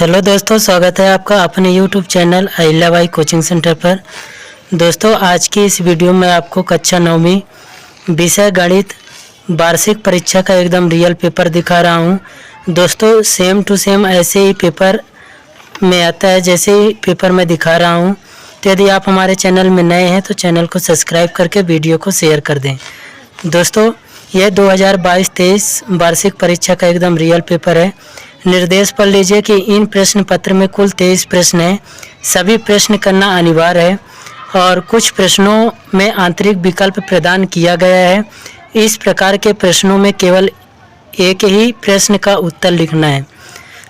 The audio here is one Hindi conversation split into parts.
हेलो दोस्तों, स्वागत है आपका अपने YouTube channel Ahilyabai coaching centre पर। दोस्तों, आज की इस वीडियो में आपको कक्षा 9वीं विषय गणित वार्षिक परीक्षा का एकदम रियल पेपर दिखा रहा हूं। दोस्तों, सेम टू सेम ऐसे ही पेपर में आता है जैसे ही पेपर में दिखा रहा हूं। तो यदि आप हमारे चैनल में नए हैं तो चैनल को सब्सक्राइब करके वीडियो को शेयर कर दें। दोस्तों, यह 2022-23 वार्षिक परीक्षा का एकदम रियल पेपर है। निर्देश पढ़ लीजिए कि इन प्रश्न पत्र में कुल 23 प्रश्न हैं। सभी प्रश्न करना अनिवार्य है और कुछ प्रश्नों में आंतरिक विकल्प प्रदान किया गया है। इस प्रकार के प्रश्नों में केवल एक ही प्रश्न का उत्तर लिखना है।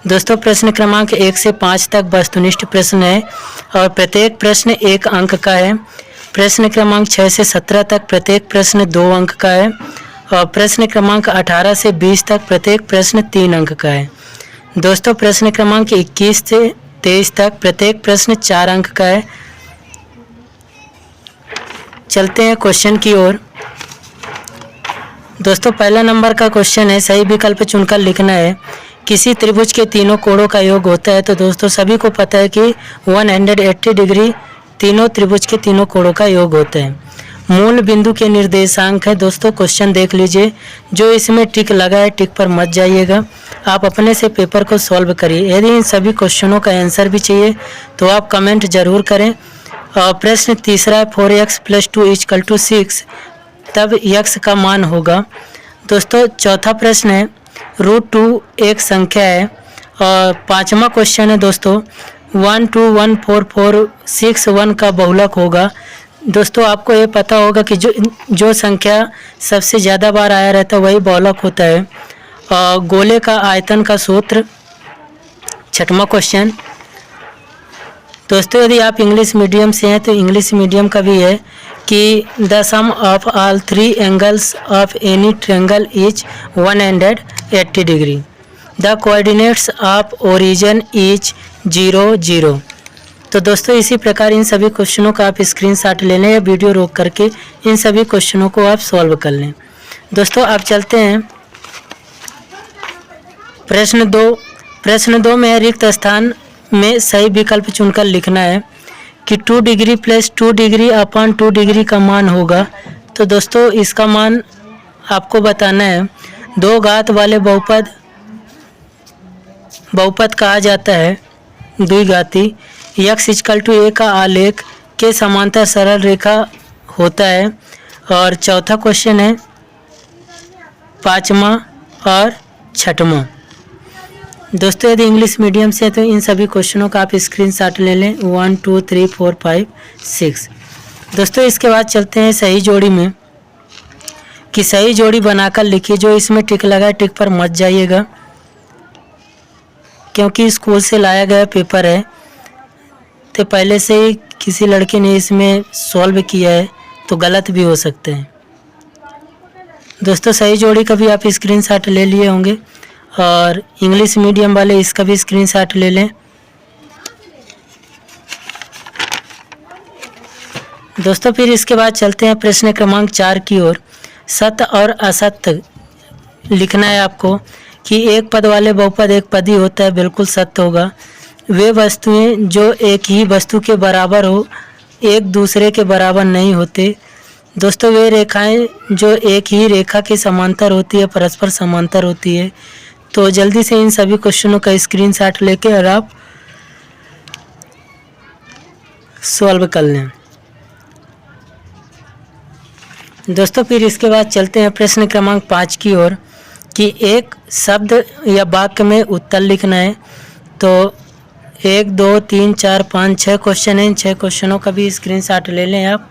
दोस्तों, प्रश्न क्रमांक 1 से 5 तक वस्तुनिष्ठ प्रश्न है और प्रत्येक प्रश्न 1 अंक का है। प्रश्न क्रमांक 6 से 17 तक प्रत्येक प्रश्न 2 अंक का है और प्रश्न क्रमांक 18 से 20 तक प्रत्येक प्रश्न 3 अंक का है। दोस्तों, प्रश्न क्रमांक 21 से 23 तक प्रत्येक प्रश्न 4 अंक का है। चलते हैं क्वेश्चन की ओर। दोस्तों, पहला नंबर का क्वेश्चन है, सही विकल्प चुनकर लिखना है। किसी त्रिभुज के तीनों कोणों का योग होता है। तो दोस्तों, सभी को पता है कि 180 डिग्री तीनों त्रिभुज के तीनों कोणों का योग होता है। मूल बिंदु के निर्देशांक है। दोस्तों, क्वेश्चन देख लीजिए। जो इसमें टिक लगा है, टिक पर मत जाइएगा, आप अपने से पेपर को सॉल्व करिए। यदि इन सभी क्वेश्चनों का आंसर भी चाहिए तो आप कमेंट जरूर करें। और प्रश्न तीसरा है, 4x + 2 = 6, तब x का मान होगा। दोस्तों, चौथा प्रश्न है, √2 एक संख्या है। और पांचवा क्वेश्चन है दोस्तों, 1214461 का बहुलक होगा। दोस्तों, आपको ये पता होगा कि जो संख्या सबसे ज़्यादा बार आया रहता है वही बहुलक होता है। गोले का आयतन का सूत्र। छठवां क्वेश्चन। दोस्तों, यदि आप इंग्लिश मीडियम से हैं तो इंग्लिश मीडियम का भी है कि the sum of all 3 angles of any triangle is 180 degree. The coordinates of origin is 0, 0। तो दोस्तों, इसी प्रकार इन सभी क्वेश्चनों का आप स्क्रीनशॉट ले लें या वीडियो रोक करके इन सभी क्वेश्चनों को आप सॉल्व कर लें। दोस्तों, आप चलते हैं प्रश्न 2। प्रश्न 2 में रिक्त स्थान में सही विकल्प चुनकर लिखना है कि 2 डिग्री + 2 डिग्री / 2 डिग्री का मान होगा। तो दोस्तों, इसका मान आपको बताना है। 2 घात वाले बहुपद कहा जाता है द्विघाती। x = a का आलेख के समांतर सरल रेखा होता है। और चौथा क्वेश्चन है, पाँचवा और छठवां। दोस्तों, यदि इंग्लिश मीडियम से है तो इन सभी क्वेश्चनों का आप स्क्रीनशॉट ले लें। 1 2 3 4 5 6। दोस्तों, इसके बाद चलते हैं सही जोड़ी में कि सही जोड़ी बनाकर लिखिए। जो इसमें टिक लगा है, टिक पर मत जाइएगा, क्योंकि स्कूल से लाया गया पेपर है तो पहले से ही किसी लड़के ने इसमें सॉल्व किया है तो गलत भी हो सकते हैं। दोस्तों, सही जोड़ी का भी आप स्क्रीनशॉट ले लिए होंगे और इंग्लिश मीडियम वाले इसका भी स्क्रीनशॉट ले लें। दोस्तों, फिर इसके बाद चलते हैं प्रश्न क्रमांक 4 की ओर। सत्य और असत्य लिखना है आपको कि एक पद वाले बहुपद एक पदी होता है, बिल्कुल सत्य होगा। वे वस्तुएं जो एक ही वस्तु के बराबर हो एक दूसरे के बराबर नहीं होते। दोस्तों, वे रेखाएं जो एक ही रेखा के समांतर होती है परस्पर समांतर होती है। तो जल्दी से इन सभी क्वेश्चनों का स्क्रीनशॉट लेके और आप सॉल्व कर लें। दोस्तों, फिर इसके बाद चलते हैं प्रश्न क्रमांक 5 की ओर कि एक शब्द या वाक्य में उत्तर लिखना है। तो 1 2 3 4 5 6 क्वेश्चन हैं। इन 6 क्वेश्चनों का भी स्क्रीनशॉट ले लें आप।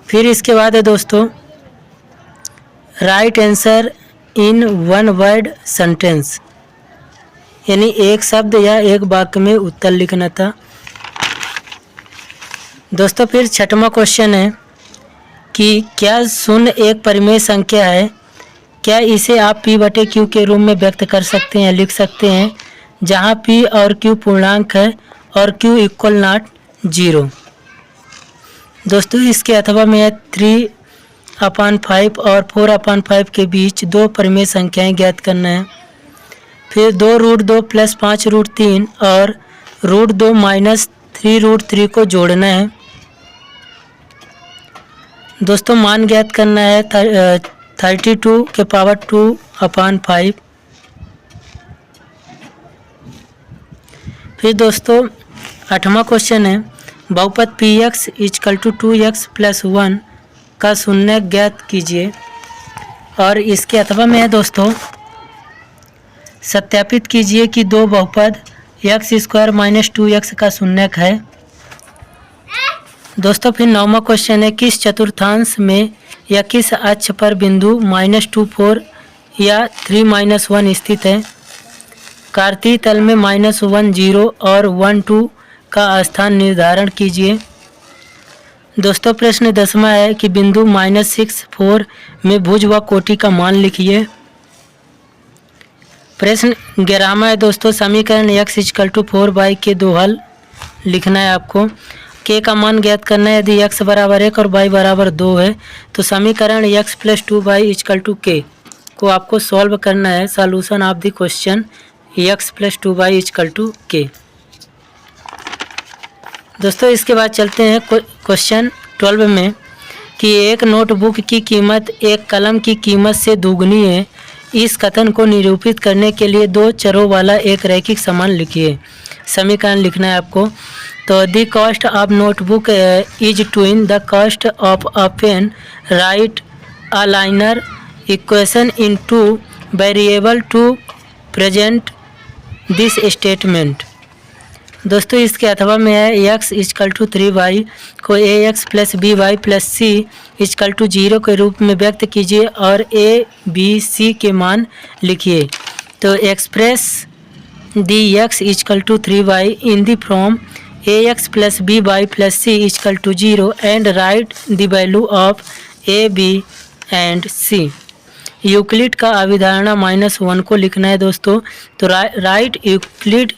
फिर इसके बाद है दोस्तों, right answer in 1 word sentence, यानी एक शब्द या एक वाक्य में उत्तर लिखना था। दोस्तों, फिर छठवां क्वेश्चन है कि क्या शून्य एक परिमेय संख्या है? क्या इसे आप p/q के रूप में व्यक्त कर सकते हैं, लिख सकते हैं, जहां p और q पूर्णांक है और q = 0। दोस्तों, इसके अथवा में 3/5 और 4/5 के बीच 2 परिमेय संख्याएं ज्ञात करना है। फिर 2√2 प्लस 5√3 और √2 माइनस 3√3 को जोड़ना है। दोस्तों मान ज्ञात करना है 32 के पावर 2/5। फिर दोस्तों 8वां क्वेश्चन है बहुपद px = 2x + 1 का शून्य ज्ञात कीजिए। और इसके अथवा में है दोस्तों सत्यापित कीजिए कि दो बहुपद x² - 2x का शून्यक है। दोस्तों फिर 9वां क्वेश्चन है किस चतुर्थांश में या किस अक्ष पर बिंदु -2 4 या 3 - 1 स्थित है। कार्तीय तल में -1 0 और 1 2 का स्थान निर्धारण कीजिए। दोस्तों प्रश्न 10वां है कि बिंदु -6 4 में भुज व कोटि का मान लिखिए। प्रश्न 11वां है दोस्तों समीकरण x = 4y के दो हल लिखना है आपको। k का मान ज्ञात करना है। यदि x बराबर 1 और y बराबर 2 है तो समीकरण x + 2y = k को आपको सॉल्व करना है। Solution of the question x + 2y = k। दोस्तों इसके बाद चलते हैं क्वेश्चन 12 में कि एक नोटबुक की कीमत एक कलम की कीमत से दोगुनी है। इस कथन को निरूपित करने के लिए दो चरों वाला एक रैखिक समान लिखिए। समीकरण लिखना है आपको। तो the cost of notebook is twin the cost of a pen. Write a linear equation in 2 variable to present this statement. दोस्तों इसके अथवा में है x = 3y को ax + by + c = 0 के रूप में व्यक्त कीजिए और a b c के मान लिखिए। तो express the x = 3y in the form ax + by + c = 0 and right the value of a b and c। Euclid का अभिधारणा -1 को लिखना है दोस्तों। तो राइट यूक्लिड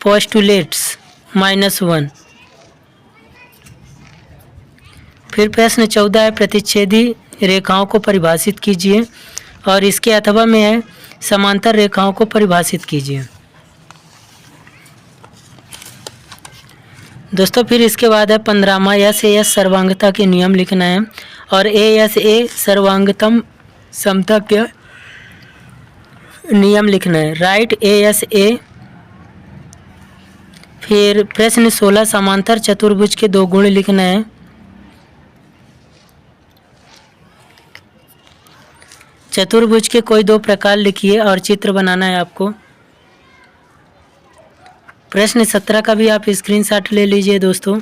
पोस्टुलेट्स -1। फिर प्रश्न 14 है प्रतिच्छेदी रेखाओं को परिभाषित कीजिए। और इसके अथवा में है समांतर रेखाओं को परिभाषित कीजिए। दोस्तों फिर इसके बाद है 15वां S सर्वांगता के नियम लिखना है। और A सर्वांगतम समता के नियम लिखना है। Right A। फिर प्रश्न 16 समांतर चतुर्भुज के दो गुण लिखना है। चतुर्भुज के कोई दो प्रकार लिखिए और चित्र बनाना है आपको। प्रश्न 17 का भी आप स्क्रीनशॉट ले लीजिए दोस्तों।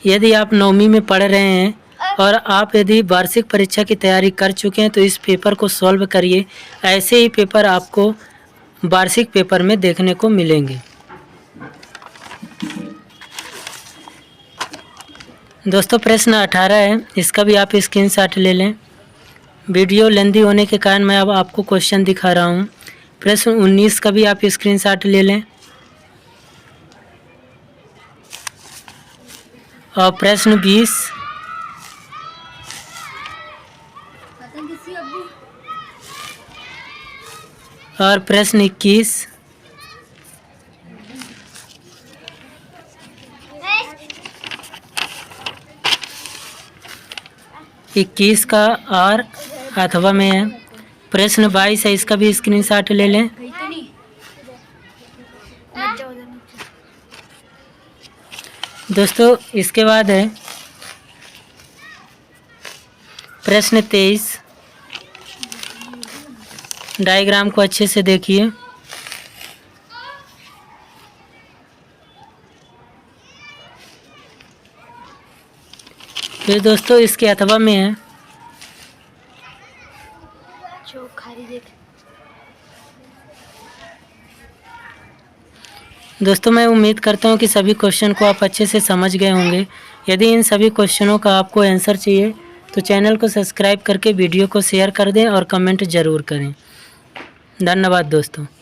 यदि आप 9वीं में पढ़ रहे हैं और आप यदि वार्षिक परीक्षा की तैयारी कर चुके हैं तो इस पेपर को सॉल्व करिए। ऐसे ही पेपर आपको वार्षिक पेपर में देखने को मिलेंगे। दोस्तों प्रश्न 18 है, इसका भी आप स्क्रीनशॉट ले लें। वीडियो लेंदी होने के कारण मैं अब आपको क्वेश्चन दिखा रहा हूँ। प्रश्न 19 का भी आप स्क्रीनशॉट ले लें। और प्रश्न 20 और प्रश्न 21 का और अथवा में है। प्रश्न 22 है, इसका भी स्क्रीनशॉट ले लें। दोस्तों इसके बाद है प्रश्न 23। डायग्राम को अच्छे से देखिए। फिर दोस्तों इसके अथवा में है दोस्तों मैं उम्मीद करता हूं कि सभी क्वेश्चन को आप अच्छे से समझ गए होंगे। यदि इन सभी क्वेश्चनों का आपको आंसर चाहिए तो चैनल को सब्सक्राइब करके वीडियो को शेयर कर दें और कमेंट ज़रूर करें। धन्यवाद दोस्तों।